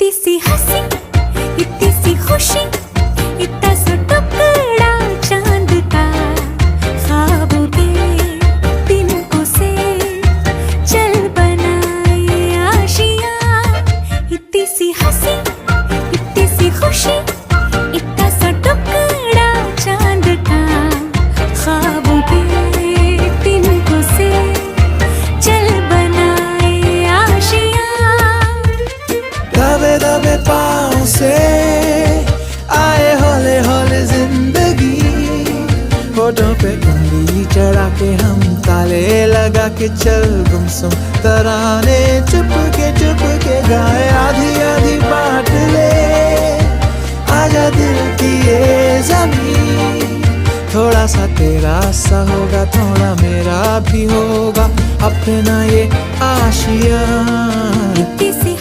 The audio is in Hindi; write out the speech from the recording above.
इतनी सी हंसी, इतनी सी खुशी, इतना सा टुकड़ा चांद का, ख्वाबों के तिनकों से चल बनाए आशियां। इतनी सी हंसी, इतनी सी खुशी, इतना सा टुकड़ा चांद का, ख्वाबों के तिनकों से चल बनाए आशियां। दबे दबे पाँव से आए हौले हौले जिंदगी, होठों पे उंगली चढ़ा के हम ताले लगा के चल गुमसुम तराने चुप के गाए। आधी आधी बांट ले आजा दिल की ये ज़मीं, थोड़ा सा तेरा सा होगा थोड़ा मेरा भी होगा अपना ये आशियाँ।